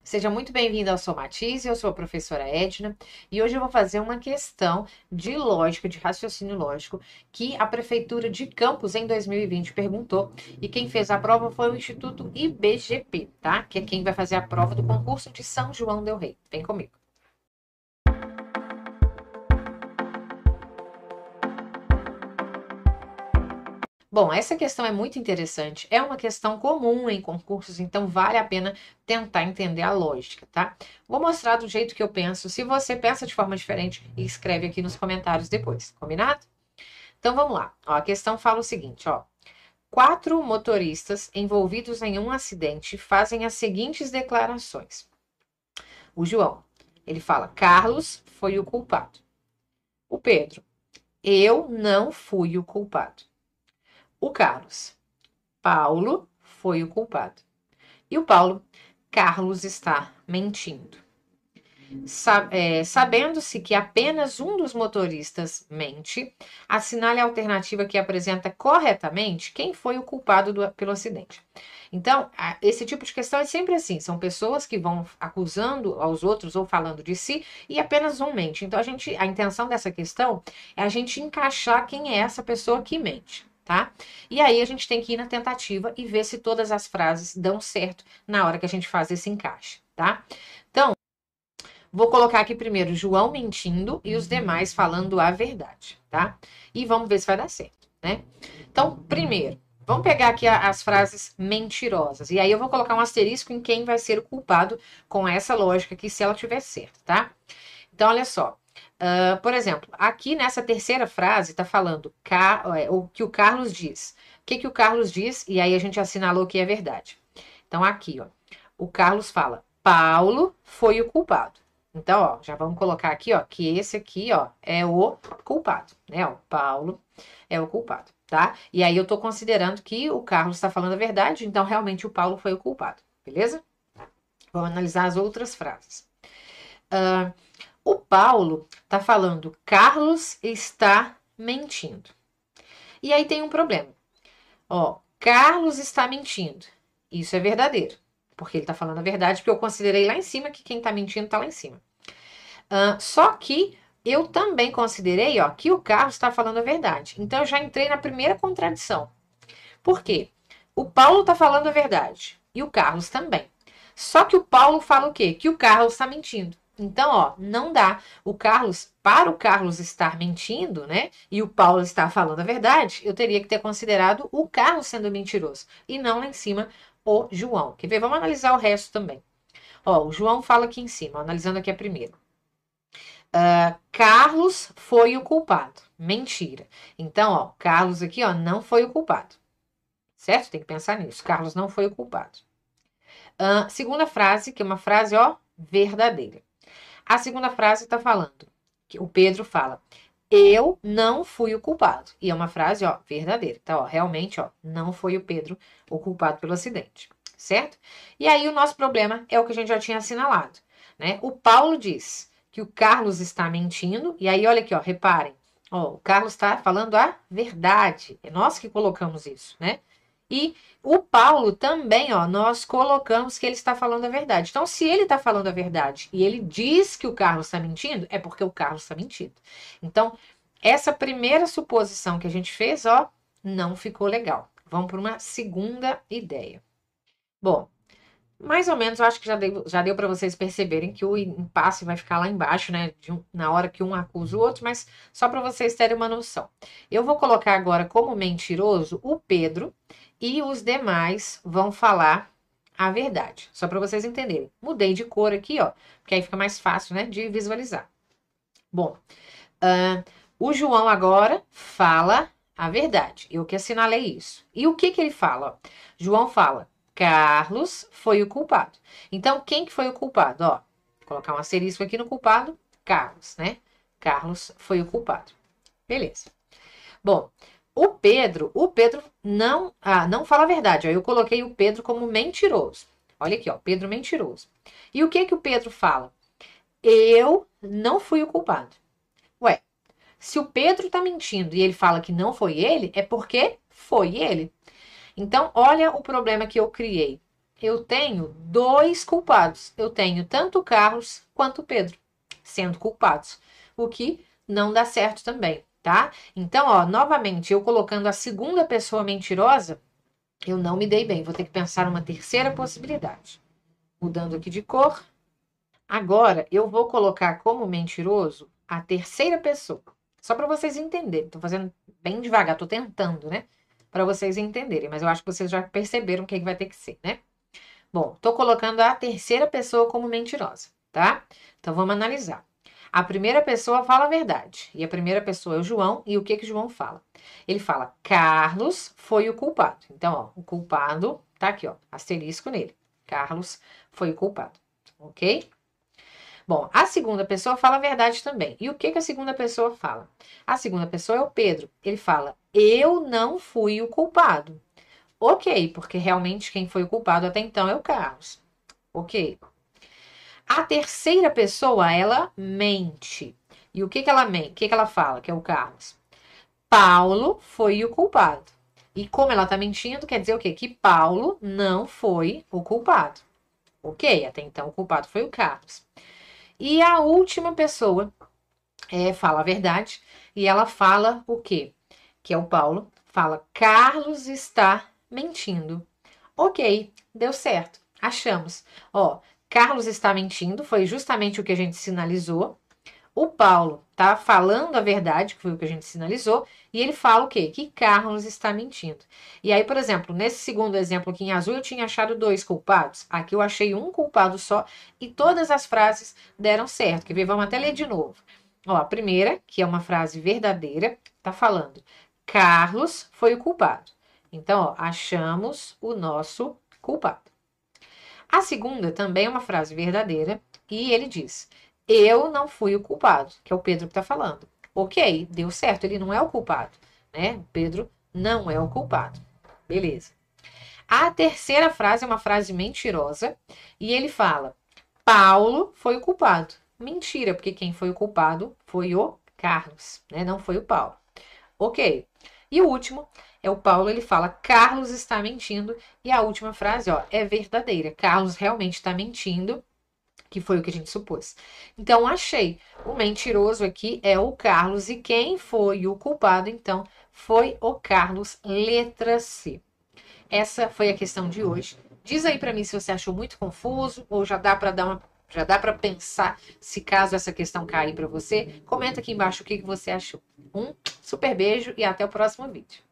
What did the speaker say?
Seja muito bem-vindo ao Somatize, eu sou a professora Edna e hoje eu vou fazer uma questão de lógica, de raciocínio lógico, que a Prefeitura de Campos em 2020 perguntou e quem fez a prova foi o Instituto IBGP, tá? Que é quem vai fazer a prova do concurso de São João del Rei. Vem comigo. Bom, essa questão é muito interessante. É uma questão comum em concursos, então vale a pena tentar entender a lógica, tá? Vou mostrar do jeito que eu penso. Se você pensa de forma diferente, escreve aqui nos comentários depois, combinado? Então vamos lá. Ó, a questão fala o seguinte, ó. 4 motoristas envolvidos em um acidente fazem as seguintes declarações. O João, ele fala: Carlos foi o culpado. O Pedro: eu não fui o culpado. O Carlos: Paulo foi o culpado. E o Paulo: Carlos está mentindo. Sabendo-se que apenas um dos motoristas mente, assinale a alternativa que apresenta corretamente quem foi o culpado pelo acidente. Então, esse tipo de questão é sempre assim: são pessoas que vão acusando aos outros ou falando de si e apenas um mente. Então, a intenção dessa questão é a gente encaixar quem é essa pessoa que mente. Tá? E aí a gente tem que ir na tentativa e ver se todas as frases dão certo na hora que a gente faz esse encaixe, tá? Então, vou colocar aqui primeiro João mentindo e os demais falando a verdade, tá? E vamos ver se vai dar certo, né? Então, primeiro, vamos pegar aqui as frases mentirosas. E aí eu vou colocar um asterisco em quem vai ser o culpado com essa lógica aqui, se ela tiver certo, tá? Então, olha só. Por exemplo, aqui nessa terceira frase está falando o que o Carlos diz. O que o Carlos diz? E aí a gente assinalou que é verdade. Então, aqui, ó, o Carlos fala: Paulo foi o culpado. Então, ó, já vamos colocar aqui, ó, que esse aqui, ó, é o culpado, né? O Paulo é o culpado, tá? E aí eu tô considerando que o Carlos está falando a verdade, então realmente o Paulo foi o culpado, beleza? Vamos analisar as outras frases. O Paulo está falando: Carlos está mentindo. E aí tem um problema. Ó, Carlos está mentindo. Isso é verdadeiro, porque ele está falando a verdade, porque eu considerei lá em cima que quem está mentindo está lá em cima. Só que eu também considerei, ó, que o Carlos está falando a verdade. Então eu já entrei na primeira contradição. Por quê? O Paulo está falando a verdade e o Carlos também. Só que o Paulo fala o quê? Que o Carlos está mentindo. Então, ó, não dá. Para o Carlos estar mentindo, né? E o Paulo estar falando a verdade, eu teria que ter considerado o Carlos sendo mentiroso e não lá em cima o João. Quer ver? Vamos analisar o resto também. Ó, o João fala aqui em cima, analisando aqui a primeira. Carlos foi o culpado. Mentira. Então, ó, Carlos aqui, ó, não foi o culpado. Certo? Tem que pensar nisso. Carlos não foi o culpado. Segunda frase, que é uma frase, ó, verdadeira. A segunda frase está falando, que o Pedro fala: eu não fui o culpado. E é uma frase, ó, verdadeira. Então, ó, realmente, ó, não foi o Pedro o culpado pelo acidente. Certo? E aí o nosso problema é o que a gente já tinha assinalado, né? O Paulo diz que o Carlos está mentindo. E aí, olha aqui, ó, reparem. Ó, o Carlos está falando a verdade. É nós que colocamos isso, né? E o Paulo também, ó, nós colocamos que ele está falando a verdade. Então, se ele está falando a verdade e ele diz que o Carlos está mentindo, é porque o Carlos está mentindo. Então, essa primeira suposição que a gente fez, ó, não ficou legal. Vamos para uma segunda ideia. Bom, mais ou menos, eu acho que já deu para vocês perceberem que o impasse vai ficar lá embaixo, né? Na hora que um acusa o outro, mas só para vocês terem uma noção. Eu vou colocar agora como mentiroso o Pedro e os demais vão falar a verdade. Só para vocês entenderem. Mudei de cor aqui, ó, porque aí fica mais fácil, né, de visualizar. Bom, o João agora fala a verdade. Eu que assinalei isso. E o que ele fala? Ó, João fala: Carlos foi o culpado. Então, quem que foi o culpado? Ó, vou colocar um asterisco aqui no culpado, Carlos, né? Carlos foi o culpado. Beleza. Bom, o Pedro não fala a verdade. Ó, eu coloquei o Pedro como mentiroso. Olha aqui, ó, Pedro mentiroso. E o que o Pedro fala? Eu não fui o culpado. Ué, se o Pedro tá mentindo e ele fala que não foi ele, é porque foi ele. Então, olha o problema que eu criei. eu tenho dois culpados. Eu tenho tanto o Carlos quanto o Pedro sendo culpados, o que não dá certo também, tá? Então, ó, novamente, eu colocando a segunda pessoa mentirosa, eu não me dei bem. Vou ter que pensar uma terceira possibilidade. Mudando aqui de cor. Agora, eu vou colocar como mentiroso a terceira pessoa. Só para vocês entenderem. Tô fazendo bem devagar, tô tentando, né? Para vocês entenderem. Mas eu acho que vocês já perceberam o que vai ter que ser, né? Bom, tô colocando a terceira pessoa como mentirosa, tá? Então vamos analisar. A primeira pessoa fala a verdade. E a primeira pessoa é o João. E o que que o João fala? Ele fala: Carlos foi o culpado. Então, ó, o culpado tá aqui, ó, asterisco nele. Carlos foi o culpado. Ok? Bom, a segunda pessoa fala a verdade também. E o que que a segunda pessoa fala? A segunda pessoa é o Pedro. Ele fala: eu não fui o culpado. Ok, porque realmente quem foi o culpado até então é o Carlos. Ok. A terceira pessoa, ela mente. E o que que ela mente? O que que ela fala, que é o Carlos? Paulo foi o culpado. E como ela tá mentindo, quer dizer o quê? Que Paulo não foi o culpado. Ok, até então o culpado foi o Carlos. E a última pessoa fala a verdade e ela fala o quê? Que é o Paulo. Fala: Carlos está mentindo. Ok, deu certo. Achamos. Ó, Carlos está mentindo, foi justamente o que a gente sinalizou. O Paulo tá falando a verdade, que foi o que a gente sinalizou, e ele fala o quê? Que Carlos está mentindo. E aí, por exemplo, nesse segundo exemplo aqui em azul, eu tinha achado dois culpados. Aqui eu achei um culpado só, e todas as frases deram certo. Quer ver? Vamos até ler de novo. Ó, a primeira, que é uma frase verdadeira, tá falando: Carlos foi o culpado. Então, ó, achamos o nosso culpado. A segunda também é uma frase verdadeira e ele diz: eu não fui o culpado, que é o Pedro que está falando. Ok, deu certo, ele não é o culpado, né? O Pedro não é o culpado. Beleza. A terceira frase é uma frase mentirosa e ele fala: Paulo foi o culpado. Mentira, porque quem foi o culpado foi o Carlos, né? Não foi o Paulo. Ok. E o último é o Paulo, ele fala: Carlos está mentindo. E a última frase, ó, é verdadeira. Carlos realmente está mentindo, que foi o que a gente supôs. Então, achei. O mentiroso aqui é o Carlos. E quem foi o culpado, então, foi o Carlos, letra C. Essa foi a questão de hoje. Diz aí para mim se você achou muito confuso ou já dá para pensar se caso essa questão cair para você. Comenta aqui embaixo o que você achou. Um super beijo e até o próximo vídeo.